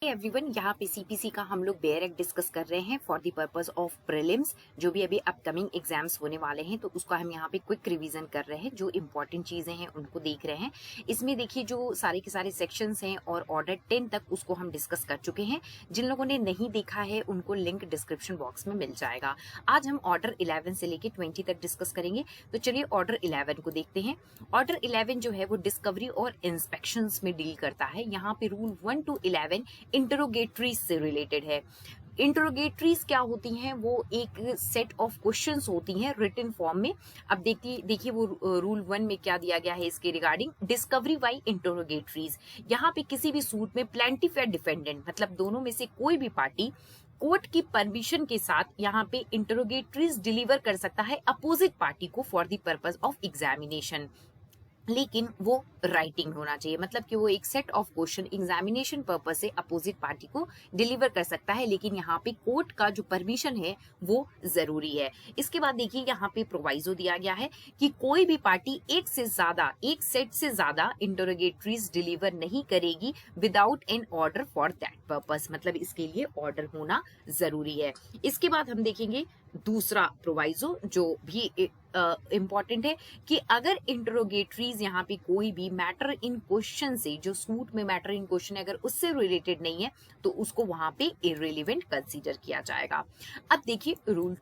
Everyone, यहाँ पे CPC का हम लोग बेयर एक्ट डिस्कस कर रहे हैं for the purpose of prelims. जो भी अभी अपकमिंग एग्जाम्स होने वाले हैं तो उसका हम यहाँ पे क्विक रिवीजन कर रहे हैं। जो इंपॉर्टेंट चीजें हैं उनको देख रहे हैं। इसमें देखिए जो सारे के सारे सेक्शंस हैं और ऑर्डर 10 तक उसको हम डिस्कस कर चुके हैं। जिन लोगों ने नहीं देखा है उनको लिंक डिस्क्रिप्शन बॉक्स में मिल जाएगा। आज हम ऑर्डर 11 से लेके 20 तक डिस्कस करेंगे। तो चलिए ऑर्डर 11 को देखते हैं। ऑर्डर 11 जो है वो डिस्कवरी और इंस्पेक्शन में डील करता है। यहाँ पे रूल 1 to 11 इंटरोगेटरीज से रिलेटेड है। इंटरोगेटरीज क्या होती हैं? वो एक सेट ऑफ क्वेश्चंस होती हैं रिटन फॉर्म में। अब देखिए वो रूल 1 में क्या दिया गया है इसके रिगार्डिंग डिस्कवरी बाई इंटरोगेटरीज। यहाँ पे किसी भी सूट में प्लेंटिफ या डिफेंडेंट मतलब दोनों में से कोई भी पार्टी कोर्ट की परमिशन के साथ यहाँ पे इंटरोगेटरीज डिलीवर कर सकता है अपोजिट पार्टी को for the purpose of examination. लेकिन वो राइटिंग होना चाहिए, मतलब कि वो एक set of question examination purpose से अपोजिट पार्टी को डिलीवर कर सकता है, लेकिन यहाँ पे कोर्ट का जो परमिशन है वो जरूरी है। इसके बाद देखिए यहाँ पे प्रोवाइजो दिया गया है कि कोई भी पार्टी एक सेट से ज्यादा इंटरोगेटरीज डिलीवर नहीं करेगी without an order for that purpose, मतलब इसके लिए ऑर्डर होना जरूरी है। इसके बाद हम देखेंगे दूसरा प्रोवाइजो जो भी इम्पॉर्टेंट है कि अगर इंटरोगेटरीज यहाँ पे कोई भी मैटर इन क्वेश्चन से, जो सूट में मैटर इन क्वेश्चन है, अगर उससे रिलेटेड नहीं है तो उसको वहां पे इररिलेवेंट कंसीडर किया जाएगा। अब देखिए रूल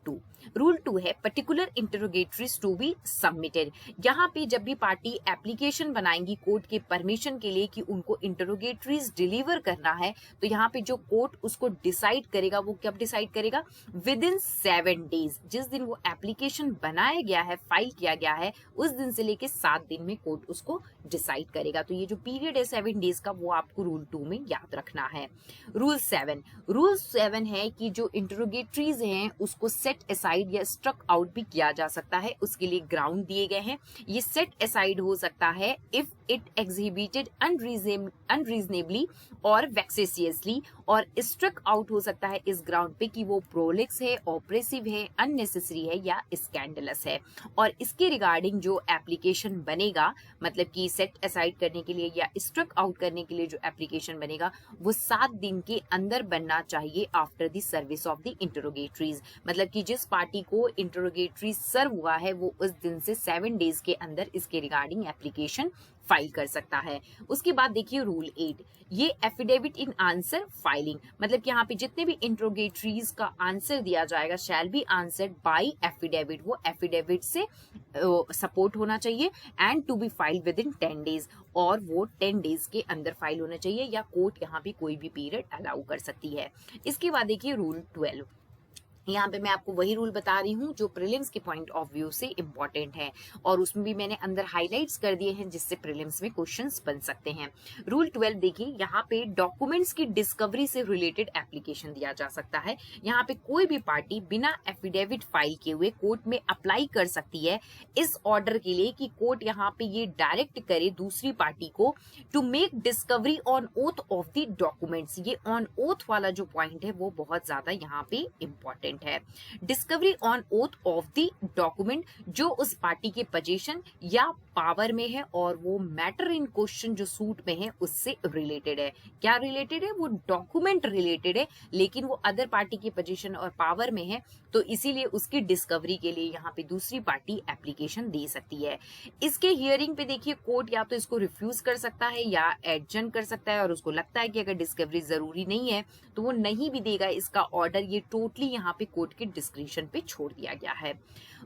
2 है particular interrogatories to be submitted. यहाँ पे जब भी पार्टी एप्लीकेशन बनाएंगी कोर्ट के परमिशन के लिए कि उनको इंटरोगेटरीज डिलीवर करना है, तो यहाँ पे जो कोर्ट उसको डिसाइड करेगा वो कब डिसाइड करेगा? With in 7 days. जिस दिन वो एप्लीकेशन बनाया गया है, फाइल किया गया है, उस दिन से लेके 7 दिन में कोर्ट उसको डिसाइड करेगा। तो ये जो पीरियड है 7 डेज का वो आपको रूल 2 में याद रखना है। रूल 7 है कि जो इंटरोगेटरीज हैं उसको सेट असाइड या स्ट्रक आउट भी किया जा सकता है। उसके लिए ग्राउंड दिए गए हैं। ये सेट असाइड हो सकता है इफ इट एग्जिबिटेड अनरीजनेबली और वेक्सेसियसली, और स्ट्रक आउट हो सकता है इस ग्राउंड पे कि वो प्रोलिक्स है, ऑपरेसिव है, अननेसेसरी है या स्कैंडलस है। और इसके रिगार्डिंग जो एप्लीकेशन बनेगा, मतलब कि सेट असाइड करने के लिए या स्ट्रक आउट करने के लिए जो एप्लीकेशन बनेगा वो 7 दिन के अंदर बनना चाहिए after the service of the interrogatories. मतलब कि जिस पार्टी को इंटरोगेटरी सर्व हुआ है वो उस दिन से 7 डेज के अंदर इसके रिगार्डिंग एप्लीकेशन फाइल कर सकता है। उसके बाद देखिए रूल 8, ये एफिडेविट इन आंसर फाइलिंग, मतलब कि यहाँ पे जितने भी इंट्रोगेटरीज का आंसर दिया जाएगा shall be answered by affidavit. वो एफिडेविट से सपोर्ट होना चाहिए and to be filed within 10 days, और वो 10 डेज के अंदर फाइल होना चाहिए, या कोर्ट यहाँ पे कोई भी पीरियड अलाउ कर सकती है। इसके बाद देखिए रूल 12, यहाँ पे मैं आपको वही रूल बता रही हूँ जो प्रीलिम्स के पॉइंट ऑफ व्यू से इम्पोर्टेंट है, और उसमें भी मैंने अंदर हाइलाइट्स कर दिए हैं जिससे प्रीलिम्स में क्वेश्चंस बन सकते हैं। रूल 12 देखिए, यहाँ पे डॉक्यूमेंट्स की डिस्कवरी से रिलेटेड एप्लीकेशन दिया जा सकता है। यहाँ पे कोई भी पार्टी बिना एफिडेविट फाइल किए हुए कोर्ट में अप्लाई कर सकती है इस ऑर्डर के लिए कि कोर्ट यहाँ पे ये डायरेक्ट करे दूसरी पार्टी को to make discovery on oath of the documents. ये ऑन ओथ वाला जो पॉइंट है वो बहुत ज्यादा यहाँ पे इम्पोर्टेंट है। Discovery on oath of the document जो उस पार्टी के पोजीशन या पावर में है और वो मैटर इन क्वेश्चन जो सूट में है उससे रिलेटेड है। क्या रिलेटेड है? वो डॉक्यूमेंट रिलेटेड है, लेकिन वो अदर पार्टी की पोजीशन और पावर में है, तो इसीलिए उसकी डिस्कवरी के लिए यहाँ पे दूसरी पार्टी एप्लीकेशन दे सकती है। इसके हियरिंग पे देखिए कोर्ट या तो इसको रिफ्यूज कर सकता है या एडजन कर सकता है, और उसको लगता है कि अगर डिस्कवरी जरूरी नहीं है तो वो नहीं भी देगा इसका ऑर्डर। ये टोटली यहाँ पे कोर्ट के डिस्क्रिप्शन पे छोड़ दिया गया है।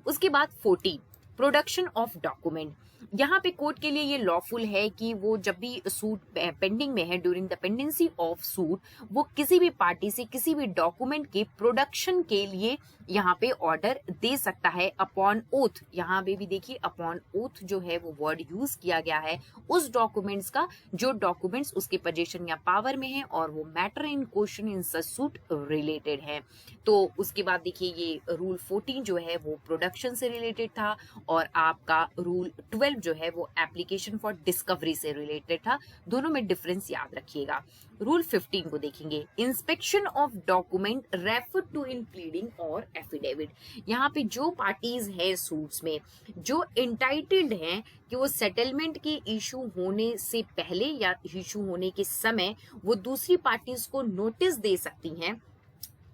उसके बाद 14 प्रोडक्शन ऑफ डॉक्यूमेंट, यहाँ पे कोर्ट के लिए ये लॉफुल है कि वो जब भी सूट पेंडिंग में है, during the pendency of suit, वो किसी भी पार्टी से किसी भी डॉक्यूमेंट के प्रोडक्शन के लिए यहाँ पे ऑर्डर दे सकता है अपॉन ओथ। यहाँ पे भी देखिए अपॉन ओथ जो है वो वर्ड यूज किया गया है उस डॉक्यूमेंट्स का जो डॉक्यूमेंट्स उसके पोजीशन या पावर में है और वो matter in question in such suit related है। तो उसके बाद देखिए ये रूल 14 जो है वो प्रोडक्शन से रिलेटेड था, और आपका रूल 12 12 जो है वो एप्लीकेशन फॉर डिस्कवरी से रिलेटेड था। दोनों में डिफरेंस याद रखिएगा। रूल 15 को देखेंगे, inspection of document refer to in pleading और एफिडेविट। यहाँ पे जो पार्टीज है सूट्स में जो इंटाइटल्ड हैं कि वो सेटलमेंट के इशू होने से पहले या इशू होने के समय वो दूसरी पार्टीज को नोटिस दे सकती हैं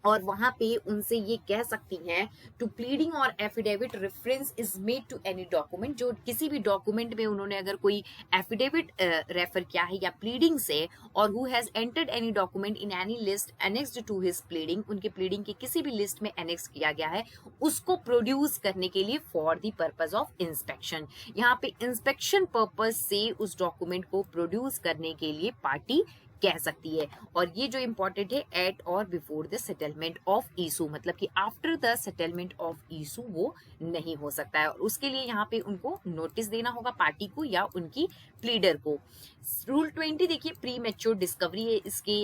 और वहां पे उनसे ये कह सकती हैं टू प्लीडिंग और affidavit reference is made to any document. जो किसी भी डॉक्यूमेंट में उन्होंने अगर कोई एफिडेविट रेफर किया है या प्लीडिंग से, और who has entered any document in any list annexed to his pleading, उनके प्लीडिंग के किसी भी लिस्ट में एनेक्स किया गया है, उसको प्रोड्यूस करने के लिए for the purpose of inspection. यहाँ पे इंस्पेक्शन पर्पज से उस डॉक्यूमेंट को प्रोड्यूस करने के लिए पार्टी कह सकती है। और ये जो इंपॉर्टेंट है, एट और before the settlement of issue, मतलब कि after the settlement of issue वो नहीं हो सकता है, और उसके लिए यहाँ पे उनको नोटिस देना होगा पार्टी को या उनकी प्लीडर को। रूल 20 देखिए, प्री मैच्योर डिस्कवरी है। इसके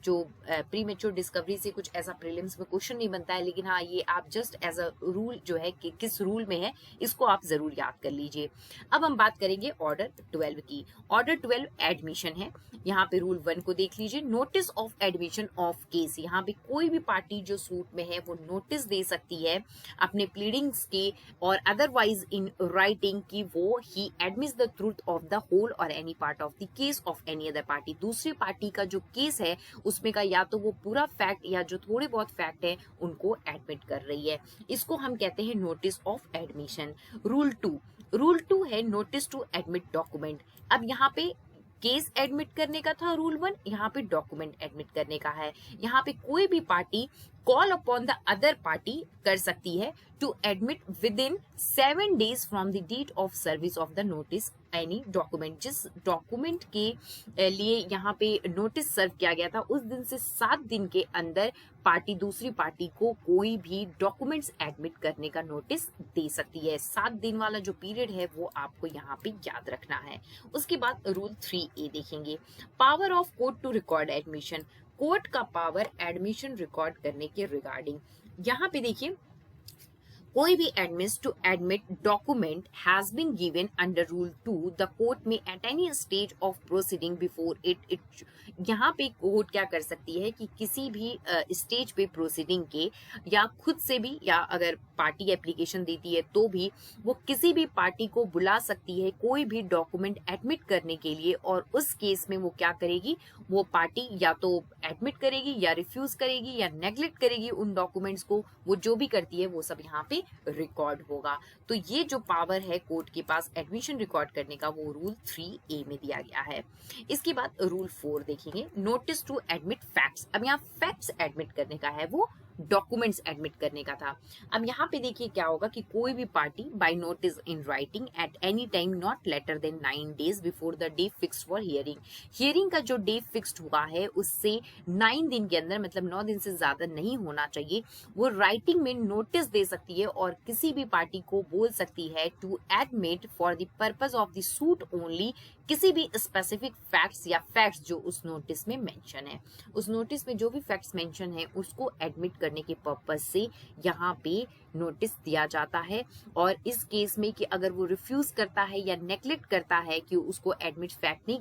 जो प्री मैच्योर डिस्कवरी से कुछ ऐसा प्रीलिम्स में क्वेश्चन नहीं बनता है, लेकिन हाँ ये आप जस्ट एज अ रूल जो है कि किस रूल में है इसको आप जरूर याद कर लीजिए। अब हम बात करेंगे ऑर्डर 12 की। ऑर्डर 12 एडमिशन है। यहाँ पे रूल 1 को देख लीजिए, notice of admission of case. यहाँ पे कोई भी पार्टी जो सूट में है वो नोटिस दे सकती है अपने प्लीडिंग्स के और अदरवाइज इन राइटिंग की वो ही admits the truth of the whole और any part of the case of any other party. दूसरी पार्टी का जो केस है उसमें का या तो वो पूरा फैक्ट या जो थोड़े बहुत फैक्ट है उनको एडमिट कर रही है। इसको हम कहते हैं नोटिस ऑफ एडमिशन। रूल 2 है नोटिस टू एडमिट डॉक्यूमेंट। अब यहाँ पे केस एडमिट करने का था रूल 1, यहाँ पे डॉक्यूमेंट एडमिट करने का है। यहाँ पे कोई भी party call upon the other party कर सकती है to admit within 7 days from the date of service of the notice any document. जिस डॉक्यूमेंट के लिए यहाँ पे नोटिस सर्व किया गया था उस दिन से 7 दिन के अंदर पार्टी दूसरी पार्टी को कोई भी डॉक्यूमेंट्स एडमिट करने का नोटिस दे सकती है। 7 दिन वाला जो पीरियड है वो आपको यहाँ पे याद रखना है। उसके बाद रूल 3A देखेंगे, power of court to record admission. Court का पावर एडमिशन रिकॉर्ड करने के रिगार्डिंग। यहाँ पे देखिए, कोई भी admits to admit document has been given under rule 2 the court में at any stage of proceeding before it. यहाँ पे कोर्ट क्या कर सकती है कि किसी भी स्टेज पे प्रोसीडिंग के या खुद से भी या अगर पार्टी एप्लीकेशन देती है तो भी वो किसी भी पार्टी को बुला सकती है कोई भी डॉक्यूमेंट एडमिट करने के लिए, और उस केस में वो क्या करेगी, वो पार्टी या तो एडमिट करेगी या रिफ्यूज करेगी या नेग्लेक्ट करेगी उन डॉक्यूमेंट्स को। वो जो भी करती है वो सब यहाँ पे रिकॉर्ड होगा। तो ये जो पावर है कोर्ट के पास एडमिशन रिकॉर्ड करने का वो रूल 3A में दिया गया है। इसके बाद रूल 4 देखेंगे, नोटिस टू एडमिट फैक्ट्स। अब यहाँ फैक्ट्स एडमिट करने का है, वो डॉक्यूमेंट्स एडमिट करने का था। अब यहाँ पे देखिए क्या होगा कि कोई भी party by notice in writing at any time not later than 9 days before the day fixed for hearing. Hearing का जो डे फिक्स्ड हुआ है उससे 9 दिन के अंदर, मतलब 9 दिन से ज्यादा नहीं होना चाहिए, वो राइटिंग में नोटिस दे सकती है और किसी भी पार्टी को बोल सकती है to admit for the purpose of the suit only किसी भी स्पेसिफिक फैक्ट्स या फैक्ट्स जो उस नोटिस में मेंशन है। उस नोटिस में जो भी फैक्ट्स मेंशन है उसको एडमिट करने के पर्पज से यहाँ पे नोटिस दिया जाता है। और इस केस में कि अगर वो रिफ्यूज करता है या नेग्लेक्ट करता है कि उसको एडमिट फैक्ट नहीं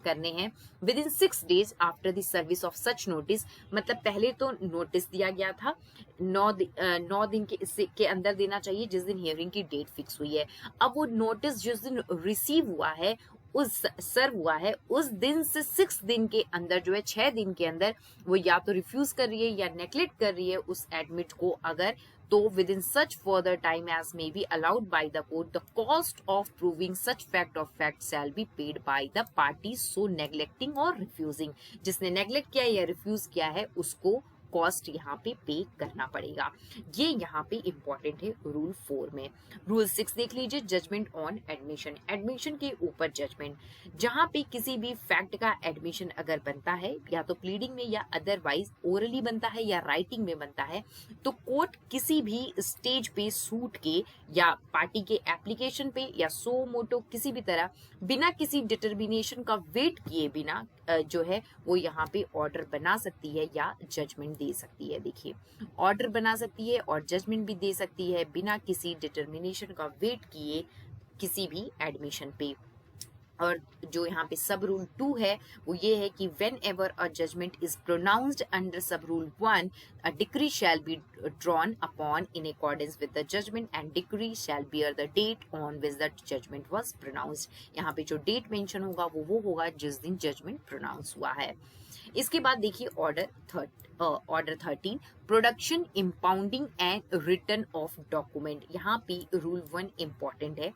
करने हैं with in 6 days after the service of such notice, मतलब पहले तो नोटिस दिया गया था 9 दिन के अंदर देना चाहिए जिस दिन हियरिंग की डेट फिक्स हुई है। अब वो नोटिस जिस दिन रिसीव हुआ है उस सर्व हुआ है उस दिन से 6 दिन के अंदर जो है 6 दिन के अंदर वो या तो रिफ्यूज कर रही है या नेग्लेक्ट कर रही है उस एडमिट को, अगर तो within such further time as may be allowed by the court the cost of proving such fact of fact shall be paid by the party so neglecting और रिफ्यूजिंग। जिसने neglect किया या refuse किया है उसको cost यहाँ पे करना पड़ेगा। ये यहाँ पे इंपॉर्टेंट है रूल 4 में। रूल 6 देख लीजिए, जजमेंट ऑन एडमिशन। एडमिशन के ऊपर जजमेंट, जहाँ पे किसी भी फैक्ट का एडमिशन अगर बनता है या तो प्लीडिंग में या अदरवाइज ओरली बनता है या राइटिंग में बनता है, तो कोर्ट किसी भी स्टेज पे सूट के या पार्टी के एप्लीकेशन पे या सो मोटो किसी भी तरह बिना किसी डिटर्मिनेशन का वेट किए बिना जो है वो यहाँ पे ऑर्डर बना सकती है या जजमेंट दे सकती है। देखिए, ऑर्डर बना सकती है और जजमेंट भी दे सकती है बिना किसी डिटर्मिनेशन का वेट किए किसी भी एडमिशन पे। और जो यहाँ पे सब रूल 2 है वो ये है कि whenever a judgment is pronounced under sub rule 1 a decree shall be drawn upon in accordance with the judgment and decree shall bear the date on which the judgment was pronounced. यहाँ पे जो date mention होगा वो होगा जिस दिन judgement pronounce हुआ है। इसके बाद देखिए order 13 production impounding and return of document. यहाँ पे रूल 1 इंपॉर्टेंट है,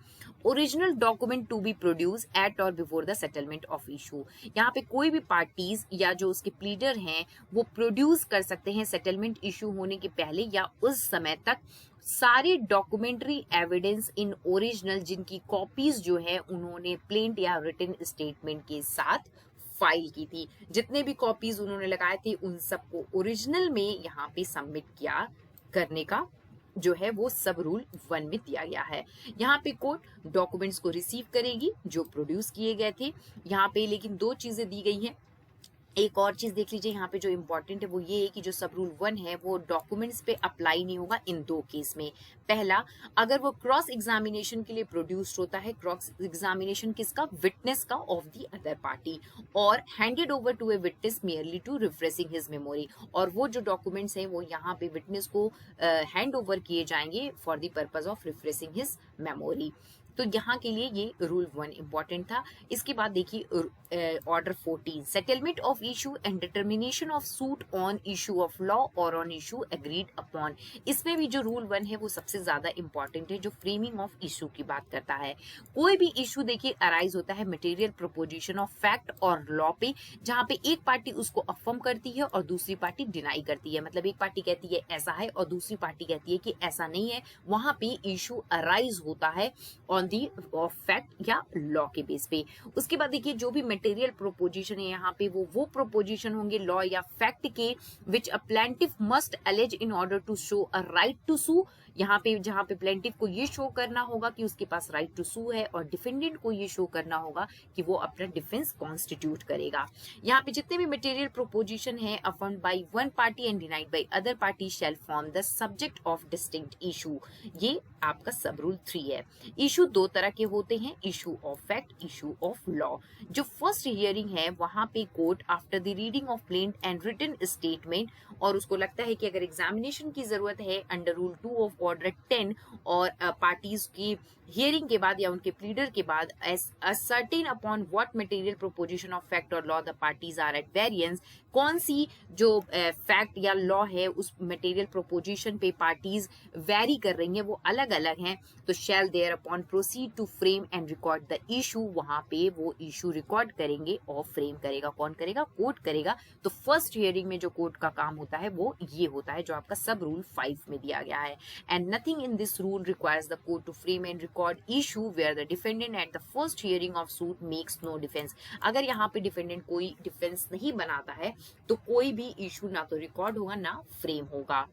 original document to be produce at और before the settlement of issue. यहाँ पे कोई भी पार्टीज या जो उसके प्लीडर हैं वो प्रोड्यूस कर सकते हैं सेटलमेंट इशू होने के पहले या उस समय तक सारे डॉक्यूमेंट्री एविडेंस इन ओरिजिनल जिनकी कॉपीज जो है उन्होंने प्लेंट या रिटन स्टेटमेंट के साथ फाइल की थी। जितने भी कॉपीज उन्होंने लगाए थे उन सबको ओरिजिनल में यहाँ पे सबमिट किया करने का जो है वो सब रूल 1 में दिया गया है। यहाँ पे कोर्ट डॉक्यूमेंट्स को रिसीव करेगी जो प्रोड्यूस किए गए थे। यहाँ पे लेकिन 2 चीजें दी गई हैं। एक और चीज देख लीजिए, यहाँ पे जो इम्पोर्टेंट है वो ये है कि जो सब रूल 1 है वो डॉक्यूमेंट्स पे अप्लाई नहीं होगा इन 2 केस में। पहला, अगर वो क्रॉस एग्जामिनेशन के लिए प्रोड्यूस्ड होता है, क्रॉस एग्जामिनेशन किसका, विटनेस का ऑफ द अदर पार्टी, और handed over to a witness merely to refreshing his memory, और वो जो डॉक्यूमेंट्स हैं वो यहाँ पे विटनेस को हैंड ओवर किए जाएंगे for the purpose of refreshing his memory. तो यहाँ के लिए ये रूल 1 इंपॉर्टेंट था। इसके बाद देखिए order 14 settlement of issue and determination of suit on issue of law और ऑन इशू एग्रीड अपॉन। इसमें भी जो रूल 1 है वो सबसे ज्यादा इंपॉर्टेंट है, जो फ्रेमिंग ऑफ इशू की बात करता है। कोई भी इशू देखिए अराइज होता है मटेरियल प्रोपोजिशन ऑफ फैक्ट और लॉ पे, जहाँ पे एक पार्टी उसको अफर्म करती है और दूसरी पार्टी डिनाई करती है। मतलब एक पार्टी कहती है ऐसा है और दूसरी पार्टी कहती है कि ऐसा नहीं है। वहां पे इशू अराइज होता है ऑन दी ऑफ फैक्ट या लॉ के बेस पे। उसके बाद देखिए जो भी मटेरियल प्रोपोजिशन है यहाँ पे वो प्रोपोजिशन होंगे लॉ या फैक्ट के which a plaintiff must allege in order to show a right to sue. यहाँ पे जहाँ पे प्लेंटिफ को ये शो करना होगा कि उसके पास राइट टू सू है और डिफेंडेंट को ये शो करना होगा कि वो अपना डिफेंस कॉन्स्टिट्यूट करेगा। यहाँ पे जितने भी मटेरियल प्रोपोजिशन है affirmed by one party and denied by other party shall form the subject of distinct issue. ये आपका सब रूल 3 है। इशू 2 तरह के होते हैं, issue of fact, issue of law. जो फर्स्ट हियरिंग है वहां पे court after the reading of plain and written statement, और उसको लगता है कि अगर एग्जामिनेशन की जरूरत है अंडर रूल 2 ऑफ ऑर्डर 10 और पार्टीज की हियरिंग के बाद या उनके प्लीडर के बाद certain upon what material proposition of fact और law the parties are at variance, कौन सी जो फैक्ट या लॉ है उस मटेरियल प्रोपोजिशन पे पार्टीज वेरी कर रही हैं वो अलग अलग हैं, तो shall there upon proceed to frame and record the issue. वहां पे वो इशू रिकॉर्ड करेंगे और फ्रेम करेगा। कौन करेगा? कोर्ट करेगा। तो फर्स्ट हियरिंग में जो कोर्ट का काम होता है वो ये होता है जो आपका सब रूल 5 में दिया गया है। And nothing in this rule requires the court to frame and record issue where the defendant at the first hearing of suit makes no defence. अगर यहाँ पे डिफेंडेंट कोई डिफेंस नहीं बनाता है तो कोई भी इशू ना तो रिकॉर्ड होगा ना फ्रेम होगा।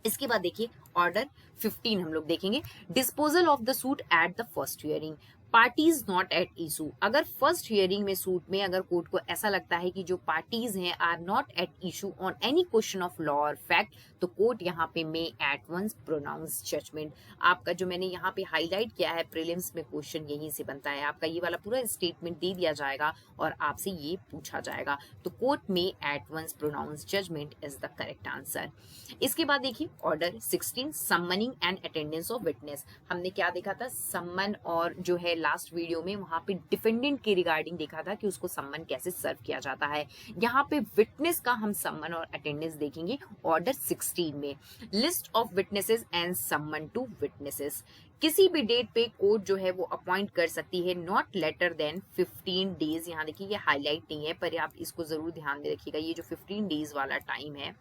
इसके बाद देखिए ऑर्डर 15 हम लोग देखेंगे, disposal of the suit eight the first hearing. Parties not at issue. अगर फर्स्ट हियरिंग में सूट में अगर कोर्ट को ऐसा लगता है कि जो पार्टीज हैं are not at issue on any question of law और फैक्ट, तो कोर्ट यहाँ पे may at once pronounce judgement. आपका जो मैंने यहाँ पे हाईलाइट किया है प्रीलिम्स में क्वेश्चन यहीं से बनता है। आपका ये वाला पूरा स्टेटमेंट दे दिया जाएगा और आपसे ये पूछा जाएगा, तो कोर्ट में at once pronounce judgment is the correct answer. इसके बाद देखिए order 16 summoning and attendance of witness. हमने क्या देखा था? सम्मन, और जो है लास्ट वीडियो में वहां पे डिफेंडेंट के रिगार्डिंग देखा था कि उसको सम्मन कैसे सर्व किया जाता है। यहाँ पे विटनेस का हम सम्मन और अटेंडेंस देखेंगे ऑर्डर 16 में। लिस्ट ऑफ विटनेसेस एंड सम्मन टू विटनेसेस। किसी भी डेट पे कोर्ट जो है वो अपॉइंट कर सकती है नॉट लेटर देन 15 डेज। यहाँ देखिए ये हाईलाइट नहीं है पर आप इसको जरूर ध्यान में रखिएगा, ये जो 15 डेज वाला टाइम है।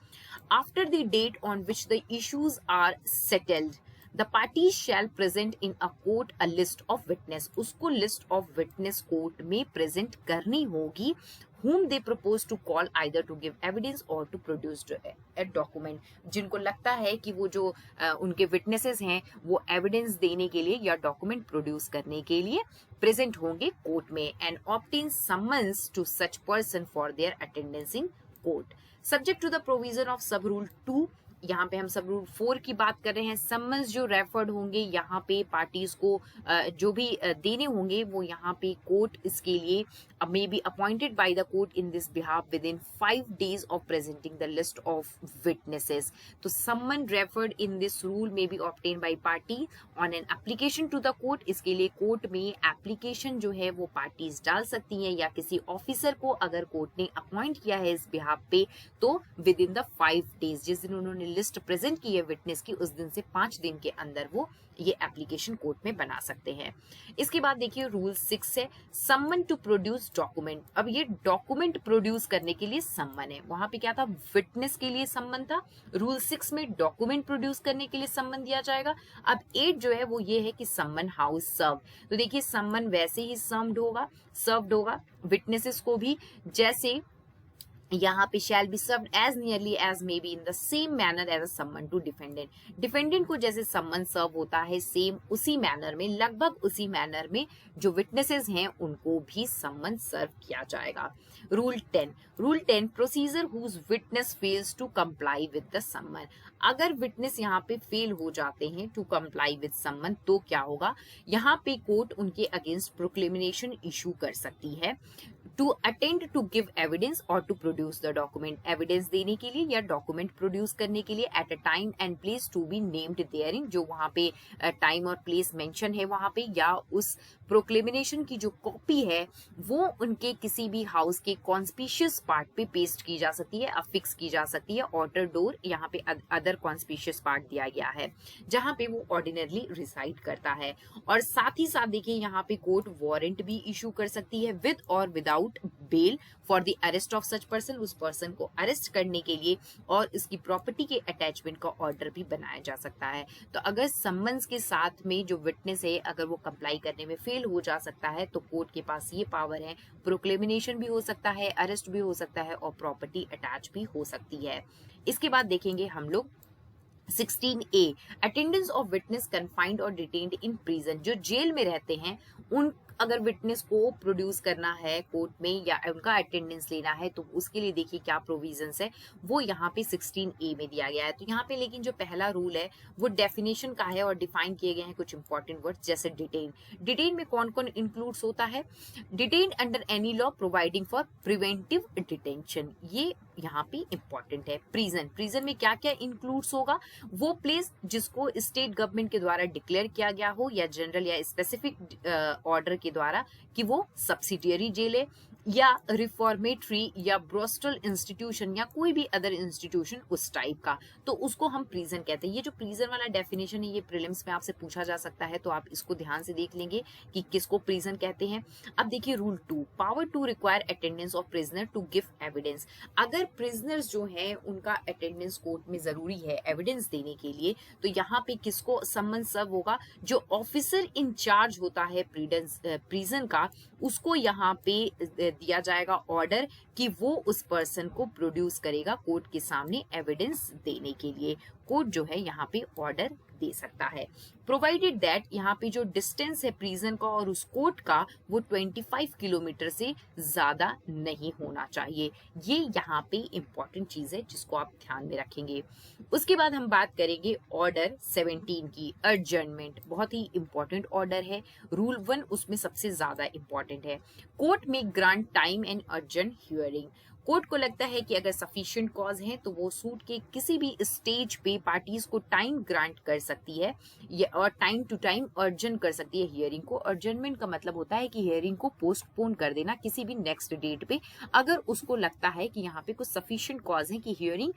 After the date on which the issues are settled the parties shall present in a court a list of witness. उसको लिस्ट ऑफ विटनेस कोर्ट में प्रेजेंट करनी होगी whom they propose to call either to give evidence or to produce a document। जिनको लगता है कि वो जो उनके विटनेसेस हैं वो एविडेंस देने के लिए या डॉक्यूमेंट प्रोड्यूस करने के लिए प्रेजेंट होंगे कोर्ट में, and obtain summons to such person for their attendance in court subject to the provision of sub rule 2 यहाँ पे हम सब रूल 4 की बात कर रहे हैं। समन्स जो रेफर्ड होंगे यहाँ पे पार्टीज को जो भी देने होंगे वो यहाँ पे कोर्ट इसके लिए may be appointed by the court in this behalf within 5 days of presenting the list of witnesses. तो summon referred in this rule may be obtained by party on an application to the court. इसके लिए court में application जो है वो parties डाल सकती हैं या किसी ऑफिसर को अगर कोर्ट ने अपॉइंट किया है इस बिहाफ पे तो विद इन द 5 डेज, जिस दिन उन्होंने लिस्ट प्रेजेंट की है विटनेस की उस दिन से 5 दिन के अंदर वो ये एप्लीकेशन कोर्ट में बना सकते हैं। इसके बाद देखिए रूल 6 है सम्मन टू प्रोड्यूस डॉक्यूमेंट। अब ये डॉक्यूमेंट प्रोड्यूस करने के लिए सम्मन है, वहां पे क्या था विटनेस के लिए सम्मन था, रूल 6 में डॉक्यूमेंट प्रोड्यूस करने के लिए सम्मन दिया जाएगा। अब 8 जो है वो ये है कि सम्मन हाउस सर्व। तो देखिए सम्मन वैसे ही सर्व्ड होगा विटनेसेस को भी जैसे यहाँ पे shall be served as nearly as may be in the same manner as a summon to defendant. Defendant को जैसे सम्मन सर्व होता है सेम उसी मैनर में, लगभग उसी मैनर में जो विटनेसेस हैं उनको भी सम्मन सर्व किया जाएगा। Rule 10 procedure whose witness fails to comply with the summon. अगर विटनेस यहाँ पे फेल हो जाते हैं टू कंप्लाई विद सम्मन तो क्या होगा, यहाँ पे कोर्ट उनके अगेंस्ट प्रोक्लेमिनेशन इशू कर सकती है to attend to give evidence और to produce the document, evidence देने के लिए या डॉक्यूमेंट प्रोड्यूस करने के लिए at a time and place to be named therein, जो वहां पे टाइम और प्लेस मेंशन है वहां पे, या उस प्रोक्लेमिनेशन की जो कॉपी है वो उनके किसी भी हाउस के कॉन्स्पिशियस पार्ट पे पेस्ट की जा सकती है, अफिक्स की जा सकती है। ऑटर डोर यहाँ पे अदर कॉन्स्पिशियस पार्ट दिया गया है जहां पे वो ऑर्डिनरली रिसाइड करता है। और साथ ही साथ देखिए यहाँ पे कोर्ट वारंट भी इशू कर सकती है विद और without bail for the arrest of such person, उस पर्सन को अरेस्ट करने के लिए, और इसकी प्रॉपर्टी के अटैचमेंट का ऑर्डर भी बनाया जा सकता है। तो अगर सम्मन्स के साथ में जो विटनेस है अगर वो कंप्लाई करने में फेल हो जा सकता है तो कोर्ट के पास ये पावर है, प्रोक्लेमिनेशन भी हो सकता है, अरेस्ट भी हो सकता है और प्रॉपर्टी अटैच भी हो सकती है। इसके बाद देखेंगे हम लोग 16A attendance of witness confined और डिटेन्ड इन प्रिजन। जो जेल में रहते हैं उन अगर विटनेस को प्रोड्यूस करना है कोर्ट में या उनका अटेंडेंस लेना है तो उसके लिए देखिए क्या प्रोविजंस है वो यहाँ पे 16A में दिया गया है। तो यहाँ पे लेकिन जो पहला रूल है वो डेफिनेशन का है और डिफाइन किए गए हैं कुछ इंपॉर्टेंट वर्ड्स जैसे डिटेन में कौन कौन इंक्लूड्स होता है, detain under any law providing for preventive detention, ये यहाँ पे इंपॉर्टेंट है। प्रिजन में क्या क्या इंक्लूड्स होगा, वो प्लेस जिसको स्टेट गवर्नमेंट के द्वारा डिक्लेयर किया गया हो या जनरल या स्पेसिफिक ऑर्डर के द्वारा कि वो सब्सिडियरी जेल है या रिफॉर्मेटरी या ब्रोस्टल इंस्टीट्यूशन या कोई भी अदर इंस्टीट्यूशन उस टाइप का, तो उसको हम प्रिजन कहते हैं। ये जो प्रिजन वाला डेफिनेशन है ये प्रीलिम्स में आपसे पूछा जा सकता है तो आप इसको ध्यान से देख लेंगे कि किसको प्रिजन कहते हैं। अब देखिए rule 2 power to require attendance of prisoner to give evidence. अगर प्रिजनर्स जो है उनका अटेंडेंस कोर्ट में जरूरी है एविडेंस देने के लिए तो यहाँ पे किसको सम्मन सर्व होगा, जो ऑफिसर इंचार्ज होता है प्रिजन का उसको यहाँ पे दिया जाएगा ऑर्डर कि वो उस पर्सन को प्रोड्यूस करेगा कोर्ट के सामने एविडेंस देने के लिए। कोर्ट जो है यहाँ पे ऑर्डर दे सकता है प्रोवाइडेड दैट यहाँ पे जो डिस्टेंस है प्रिजन का और उस कोर्ट का वो 25 किलोमीटर से ज्यादा नहीं होना चाहिए। ये यहाँ पे इंपॉर्टेंट चीज है जिसको आप ध्यान में रखेंगे। उसके बाद हम बात करेंगे ऑर्डर 17 की, अर्जमेंट, बहुत ही इंपॉर्टेंट ऑर्डर है। रूल 1 उसमें सबसे ज्यादा इंपॉर्टेंट है। कोर्ट में grant time and urgent hearing. Court को लगता है कि अगर सफिशिएंट कॉज है तो वो सूट के किसी भी स्टेज पे पार्टीज को टाइम ग्रांट कर सकती है और टाइम टू टाइम अर्जन कर सकती है हियरिंग को। अर्जनमेंट का मतलब होता है कि हियरिंग को पोस्टपोन कर देना किसी भी नेक्स्ट डेट पे, अगर उसको लगता है कि यहाँ पे कुछ सफिशिएंट कॉज है कि हियरिंग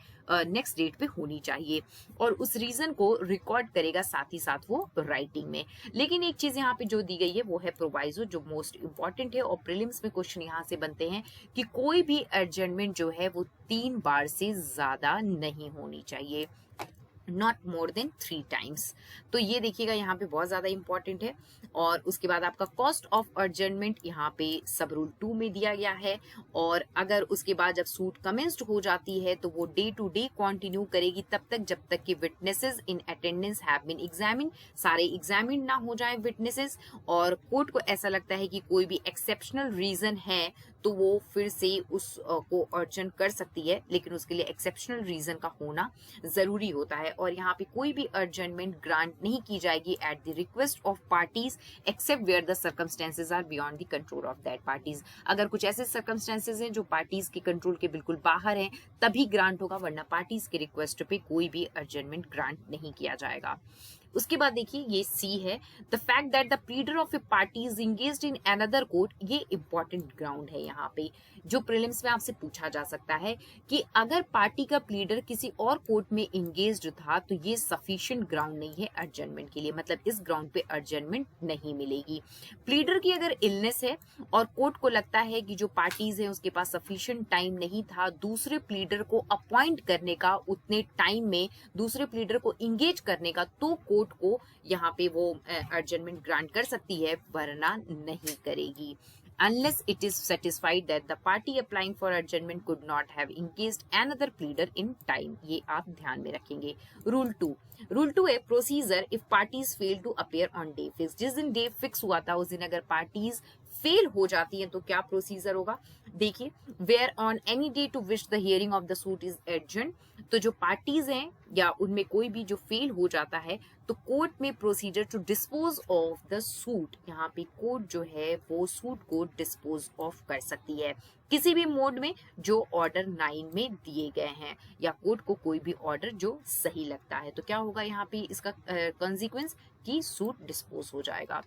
नेक्स्ट डेट पे होनी चाहिए और उस रीजन को रिकॉर्ड करेगा साथ ही साथ वो राइटिंग में। लेकिन एक चीज यहाँ पे जो दी गई है वो है प्रोवाइजो, जो मोस्ट इंपॉर्टेंट है और प्रीलिम्स में क्वेश्चन यहाँ से बनते हैं कि कोई भी अर्जनमेंट जो है वो 3 बार से ज्यादा नहीं होनी चाहिए, नॉट मोर देन 3 टाइम्स। तो ये देखिएगा यहाँ पे बहुत ज्यादा इंपॉर्टेंट है। और उसके बाद आपका कॉस्ट ऑफ अर्जनमेंट यहाँ पे सब रूल 2 में दिया गया है और अगर उसके बाद जब सूट कमेंस्ड हो जाती है तो वो डे टू डे कंटिन्यू करेगी तब तक जब तक कि witnesses in attendance have been examine, सारे एग्जामिन ना हो जाए विटनेसेस और कोर्ट को ऐसा लगता है कि कोई भी एक्सेप्शनल रीजन है तो वो फिर से उस को अर्जेंट कर सकती है, लेकिन उसके लिए एक्सेप्शनल रीजन का होना जरूरी होता है। और यहाँ पे कोई भी अर्जेंटमेंट ग्रांट नहीं की जाएगी at the request of parties except where the circumstances are beyond the control of that parties. अगर कुछ ऐसे सर्कमस्टेंसेज हैं जो पार्टीज के कंट्रोल के बिल्कुल बाहर हैं तभी ग्रांट होगा, वरना पार्टीज के रिक्वेस्ट पे कोई भी अर्जेंटमेंट ग्रांट नहीं किया जाएगा। उसके बाद देखिए ये सी है, the fact that the pleader of A party is engaged in another court, ये इंपॉर्टेंट ग्राउंड है यहाँ पे जो प्रीलिम्स में आपसे पूछा जा सकता है कि अगर पार्टी का प्लीडर किसी और कोर्ट में एंगेज्ड था तो ये सफिशिएंट ग्राउंड नहीं है अर्जेंटमेंट के लिए, मतलब इस ग्राउंड पे अर्जेंटमेंट नहीं मिलेगी। प्लीडर की अगर इलनेस है और कोर्ट को लगता है कि जो पार्टीज है उसके पास सफिशिएंट टाइम नहीं था दूसरे प्लीडर को अपॉइंट करने का, उतने टाइम में दूसरे प्लीडर को इंगेज करने का, तो कोर्ट को यहाँ पे वो अर्जेंटमेंट ग्रांट कर सकती है, वरना नहीं करेगी। Unless it is satisfied that the party applying for adjournment could not have engaged another pleader in time, ये आप ध्यान में रखेंगे। रूल 2 है procedure if parties fail to appear on day fix. जिस दिन डे फिक्स हुआ था उस दिन अगर पार्टीज फेल हो जाती है तो क्या प्रोसीजर होगा। देखिए, where on any day to which the hearing of the suit is adjourn, तो जो पार्टीज हैं या उनमें कोई भी जो फेल हो जाता है तो कोर्ट में procedure to dispose of the suit, यहाँ पे कोर्ट जो है वो सूट को डिस्पोज ऑफ कर सकती है किसी भी मोड में जो ऑर्डर 9 में दिए गए हैं, या कोर्ट को कोई भी ऑर्डर जो सही लगता है। तो क्या होगा यहाँ पे इसका कॉन्सिक्वेंस कि सूट डिस्पोज हो जाएगा।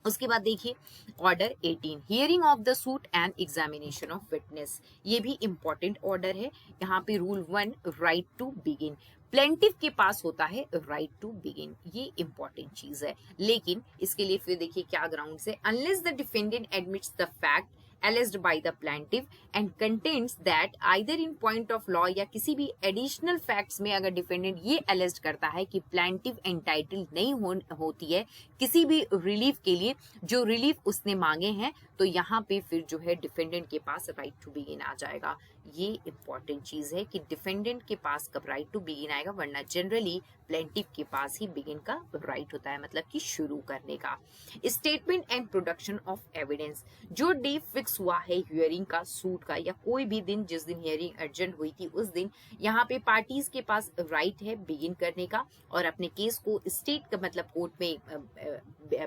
उसके बाद देखिए order 18, hearing of the suit and examination of witness, ये भी इंपॉर्टेंट ऑर्डर है। यहाँ पे rule 1 right to begin, plaintiff के पास होता है राइट टू बिगिन, ये इंपॉर्टेंट चीज है। लेकिन इसके लिए फिर देखिए क्या ग्राउंड है, unless the defendant admits the fact alleged by the plaintiff and contends that either in point of law या किसी भी एडिशनल फैक्ट्स में अगर डिफेंडेंट ये alleged करता है कि प्लेंटिफ एंटाइटल्ड नहीं होती है किसी भी रिलीफ के लिए जो रिलीफ उसने मांगे हैं, तो यहाँ पे फिर जो है डिफेंडेंट के पास राइट टू बिगिन आ जाएगा। ये इंपॉर्टेंट चीज है कि डिफेंडेंट के पास कब राइट टू बिगिन आएगा, वरना जनरली प्लेंटिफ के पास ही बिगिन का राइट होता है, मतलब कि शुरू करने का। Statement and production of evidence, जो डे फिक्स हुआ है हियरिंग का, सूट का, या कोई भी दिन जिस दिन हियरिंग अर्जेंट हुई थी उस दिन यहाँ पे पार्टीज के पास राइट है बिगिन करने का और अपने केस को स्टेट का मतलब कोर्ट में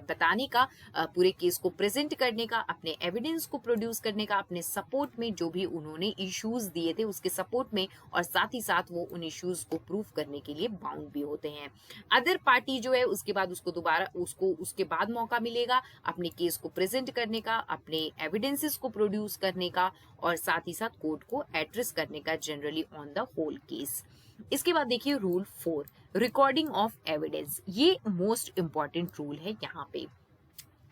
बताने का, पूरे केस को प्रेजेंट करने का, अपने एविडेंस को प्रोड्यूस करने का, अपने सपोर्ट में जो भी उन्होंने इश्यूज दिए थे उसके सपोर्ट में, और साथ ही साथ वो उन इश्यूज को प्रूव करने के लिए बाउंड भी होते हैं। अदर पार्टी जो है उसके बाद उसको दोबारा उसके बाद मौका मिलेगा अपने केस को प्रेजेंट करने का, अपने एविडेंसेस को प्रोड्यूस करने का, और साथ ही साथ कोर्ट को एड्रेस करने का generally on the whole case. इसके बाद देखिए रूल 4 रिकॉर्डिंग ऑफ एविडेंस, ये मोस्ट इंपॉर्टेंट रूल है। यहाँ पे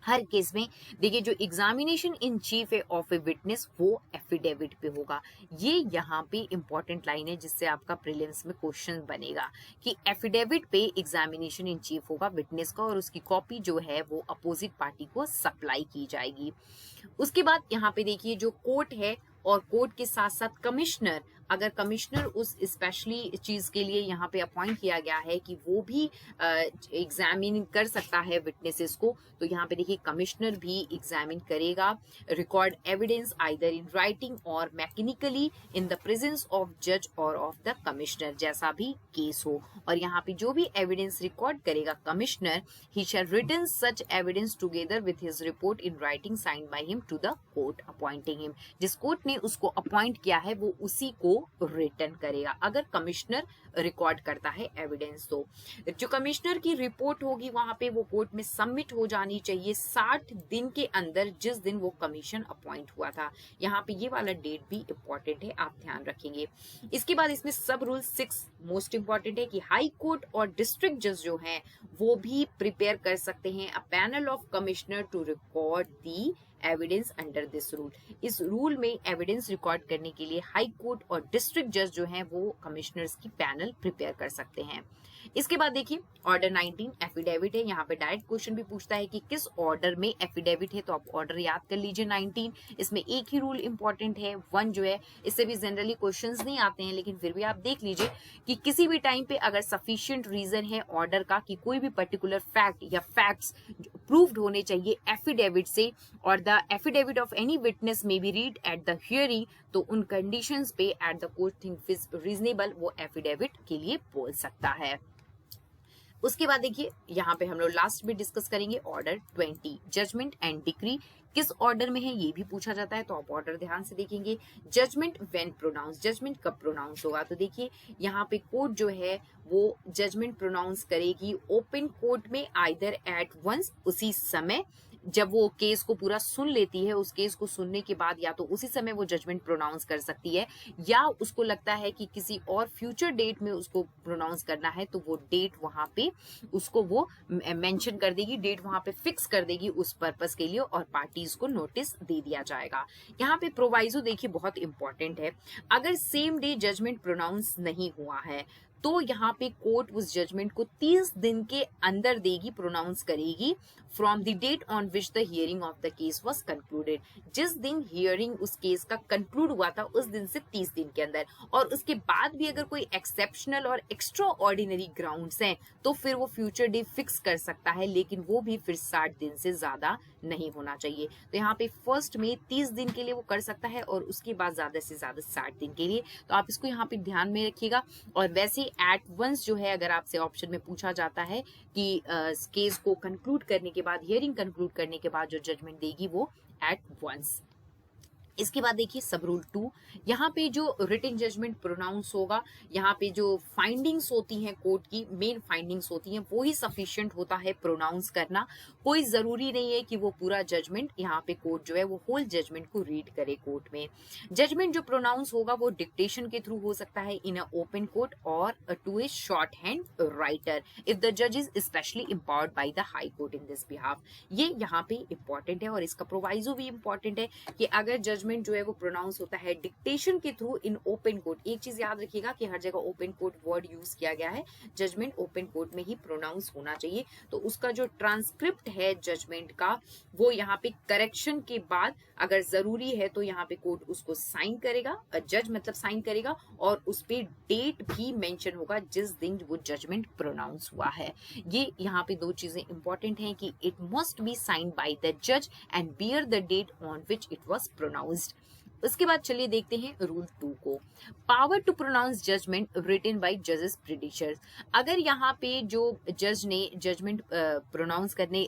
हर केस में देखिए जो एग्जामिनेशन इन चीफ है ऑफ ए विटनेस वो एफिडेविट पे होगा। ये यहाँ पे इंपॉर्टेंट लाइन है जिससे आपका प्रीलिम्स में क्वेश्चन बनेगा कि एफिडेविट पे एग्जामिनेशन इन चीफ होगा विटनेस का, और उसकी कॉपी जो है वो अपोजिट पार्टी को सप्लाई की जाएगी। उसके बाद यहाँ पे देखिए जो कोर्ट है और कोर्ट के साथ साथ कमिश्नर, अगर कमिश्नर उस स्पेशली चीज के लिए यहाँ पे अपॉइंट किया गया है कि वो भी एग्जामिन कर सकता है विटनेसेस को, तो यहाँ पे देखिए कमिश्नर भी एग्जामिन करेगा record evidence either in writing और mechanically in the presence of जज और ऑफ द कमिश्नर, जैसा भी केस हो। और यहाँ पे जो भी एविडेंस रिकॉर्ड करेगा commissioner, he shall return such evidence together with his report in writing signed by him to the court appointing him. जिस कोर्ट ने उसको अपॉइंट किया है वो उसी को रिटर्न करेगा अगर कमिश्नर रिकॉर्ड करता है एविडेंस। तो जो कमिश्नर की रिपोर्ट होगी वहां पे वो कोर्ट में सबमिट हो जानी चाहिए 60 दिन के अंदर, जिस दिन वो कमीशन अपॉइंट हुआ था। यहाँ पे ये वाला डेट भी इंपॉर्टेंट है, आप ध्यान रखेंगे। इसके बाद इसमें सब रूल 6 मोस्ट इंपॉर्टेंट है कि हाई कोर्ट और डिस्ट्रिक्ट जज जो हैं वो भी प्रिपेयर कर सकते हैं a panel of commissioner to record the evidence under this rule. इस रूल में एविडेंस रिकॉर्ड करने के लिए हाई कोर्ट और डिस्ट्रिक्ट जज जो हैं वो कमिश्नर्स की पैनल प्रिपेयर कर सकते हैं। इसके बाद देखिए ऑर्डर 19 एफिडेविट है। यहाँ पे डायरेक्ट क्वेश्चन भी पूछता है कि किस ऑर्डर में एफिडेविट है, तो आप ऑर्डर याद कर लीजिए 19। इसमें एक ही रूल इंपॉर्टेंट है 1 जो है, इससे भी जनरली क्वेश्चंस नहीं आते हैं, लेकिन फिर भी आप देख लीजिए कि किसी भी टाइम पे अगर सफिशिएंट रीजन है ऑर्डर का कि कोई भी पर्टिकुलर फैक्ट या फैक्ट्स प्रूव्ड होने चाहिए एफिडेविट से, और the the affidavit of any witness may be read at the hearing, तो उन कंडीशंस पे at the court think is reasonable वो एफिडेविट के लिए बोल सकता है। उसके बाद देखिए यहाँ पे हम लोग लास्ट में डिस्कस करेंगे ऑर्डर 20, जजमेंट एंड डिक्री किस ऑर्डर में है ये भी पूछा जाता है, तो आप ऑर्डर ध्यान से देखेंगे। जजमेंट व्हेन प्रोनाउंस, जजमेंट कब प्रोनाउंस होगा, तो देखिए यहाँ पे कोर्ट जो है वो जजमेंट प्रोनाउंस करेगी ओपन कोर्ट में आइदर एट वंस, उसी समय जब वो केस को पूरा सुन लेती है, उस केस को सुनने के बाद या तो उसी समय वो जजमेंट प्रोनाउंस कर सकती है, या उसको लगता है कि किसी और फ्यूचर डेट में उसको प्रोनाउंस करना है तो वो डेट वहां पे उसको वो मेंशन कर देगी, डेट वहां पे फिक्स कर देगी उस पर्पस के लिए, और पार्टीज को नोटिस दे दिया जाएगा। यहाँ पे प्रोवाइजो देखिए बहुत इंपॉर्टेंट है, अगर सेम डे जजमेंट प्रोनाउंस नहीं हुआ है तो यहाँ पे कोर्ट उस जजमेंट को 30 दिन के अंदर देगी, प्रोनाउंस करेगी from the date on which the hearing of the case was concluded, जिस दिन हियरिंग उस केस का कंक्लूड हुआ था उस दिन से 30 दिन के अंदर। और उसके बाद भी अगर कोई एक्सेप्शनल और एक्स्ट्रा ऑर्डिनरी ग्राउंड्स हैं तो फिर वो फ्यूचर डे फिक्स कर सकता है, लेकिन वो भी फिर 60 दिन से ज्यादा नहीं होना चाहिए। तो यहाँ पे फर्स्ट में 30 दिन के लिए वो कर सकता है और उसके बाद ज्यादा से ज्यादा 60 दिन के लिए, तो आप इसको यहाँ पे ध्यान में रखिएगा। और वैसे एट वंस जो है, अगर आपसे ऑप्शन में पूछा जाता है कि केस को कंक्लूड करने के बाद, हियरिंग कंक्लूड करने के बाद जो जजमेंट देगी वो एट वंस। इसके बाद देखिए सब रूल 2, यहाँ पे जो रिटन जजमेंट प्रोनाउंस होगा, यहाँ पे जो फाइंडिंग्स होती हैं कोर्ट की, मेन फाइंडिंग्स होती हैं वो ही सफिशिएंट होता है प्रोनाउंस करना। कोई जरूरी नहीं है कि वो पूरा जजमेंट यहाँ पे कोर्ट जो है वो होल जजमेंट को रीड करे कोर्ट में। जजमेंट जो प्रोनाउंस होगा वो डिक्टेशन के थ्रू हो सकता है इन अ ओपन कोर्ट और to a short hand writer if the जज is specially empowered by the high court in this behalf. ये यहाँ पे इंपॉर्टेंट है और इसका प्रोवाइजो भी इंपॉर्टेंट है कि अगर जजमेंट जो है वो प्रोनाउंस होता है डिक्टेशन के थ्रू इन ओपन कोर्ट, एक चीज याद रखिएगा कि हर जगह ओपन कोर्ट वर्ड यूज किया गया है, जजमेंट ओपन कोर्ट में ही प्रोनाउंस होना चाहिए। तो उसका जो ट्रांसक्रिप्ट है जजमेंट का वो यहाँ पे करेक्शन के बाद अगर जरूरी है तो यहाँ पे कोर्ट उसको साइन करेगा, जज मतलब साइन करेगा, और उस पे डेट भी मेंशन होगा जिस दिन वो जजमेंट प्रोनाउंस हुआ है। ये यहाँ पे दो चीजें इंपॉर्टेंट हैं कि it must be signed by the जज and bear the date on which it was pronounced. उसके बाद चलिए देखते हैं रूल 2 को, power to pronounce judgment written by जजेस प्रीडिशर्स। अगर यहाँ पे जो जज ने जजमेंट प्रोनाउंस करने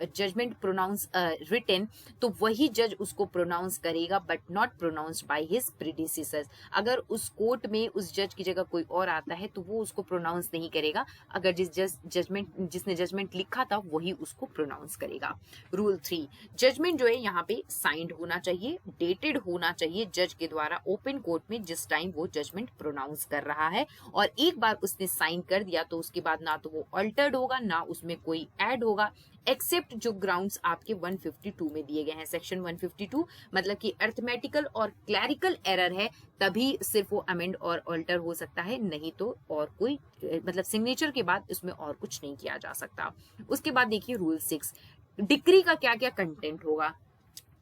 जजमेंट प्रोनाउंस रिटन, तो वही जज उसको प्रोनाउंस करेगा but not pronounced by his predecessors. अगर उस कोर्ट में उस जज की जगह कोई और आता है तो वो उसको प्रोनाउंस नहीं करेगा, अगर जिसने जजमेंट लिखा था वही उसको प्रोनाउंस करेगा। रूल 3, जजमेंट जो है यहाँ पे साइंड होना चाहिए, डेटेड होना चाहिए जज के द्वारा ओपन कोर्ट में जिस टाइम वो जजमेंट प्रोनाउंस कर रहा है, और एक बार उसने साइन कर दिया तो उसके बाद ना तो वो अल्टर्ड होगा ना उसमें कोई ऐड होगा, एक्सेप्ट जो ग्राउंड्स आपके 152 में दिए गए हैं। सेक्शन 152 मतलब कि अर्थमेटिकल और क्लैरिकल एरर है तभी सिर्फ वो अमेंड और अल्टर हो सकता है, नहीं तो और कोई मतलब सिग्नेचर के बाद इसमें और कुछ नहीं किया जा सकता। उसके बाद देखिए रूल 6, डिक्री का क्या क्या कंटेंट होगा।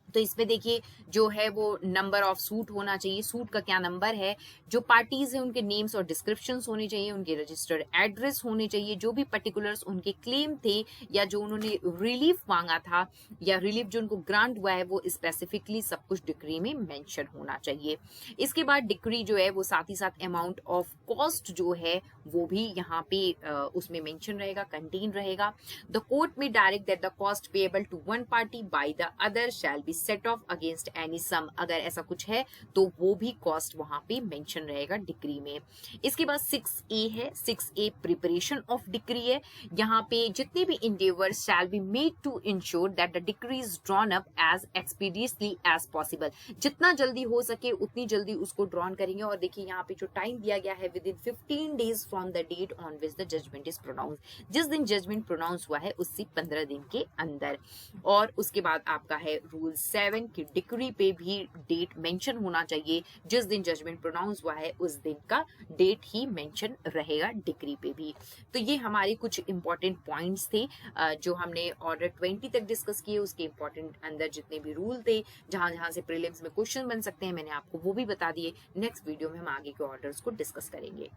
तो इसमें देखिए जो है वो नंबर ऑफ सूट होना चाहिए, सूट का क्या नंबर है, जो पार्टीज है उनके नेम्स और डिस्क्रिप्शंस होने चाहिए, उनके रजिस्टर्ड एड्रेस होने चाहिए, जो भी पर्टिकुलर्स उनके क्लेम थे या जो उन्होंने रिलीफ मांगा था या रिलीफ जो उनको ग्रांट हुआ है वो स्पेसिफिकली सब कुछ डिक्री में मेंशन होना चाहिए। इसके बाद डिक्री जो है वो साथ ही साथ अमाउंट ऑफ कॉस्ट जो है वो भी यहाँ पे उसमें मेंशन रहेगा, कंटेन रहेगा। The court may direct that the cost payable to one party by the other shall be set off against any sum, अगर ऐसा कुछ है तो वो भी कॉस्ट वहां पे मेंशन रहेगा डिक्री में। इसके बाद 6A है, 6A प्रिपरेशन ऑफ डिक्री है। यहाँ पे जितने भी endeavours shall be made to ensure that the decree is drawn up as expeditiously as possible, जितना जल्दी हो सके उतनी जल्दी उसको ड्रॉन करेंगे। और देखिए यहाँ पे जो टाइम दिया गया है within 15 days from the date on which the judgment is pronounce, जिस दिन जजमेंट प्रोनाउंस हुआ है उससे 15 दिन के अंदर। और उसके बाद आपका है रूल 7 की डिक्री पे भी डेट मेंशन होना चाहिए, जिस दिन जजमेंट प्रोनाउंस हुआ है उस दिन का डेट ही मेंशन रहेगा डिक्री पे भी। तो ये हमारे कुछ इंपॉर्टेंट पॉइंट्स थे जो हमने ऑर्डर 20 तक डिस्कस किए, उसके इंपॉर्टेंट अंदर जितने भी रूल थे, जहां जहां से प्रीलिम्स में क्वेश्चन बन सकते हैं मैंने आपको वो भी बता दिए। नेक्स्ट वीडियो में हम आगे के ऑर्डर्स को डिस्कस करेंगे।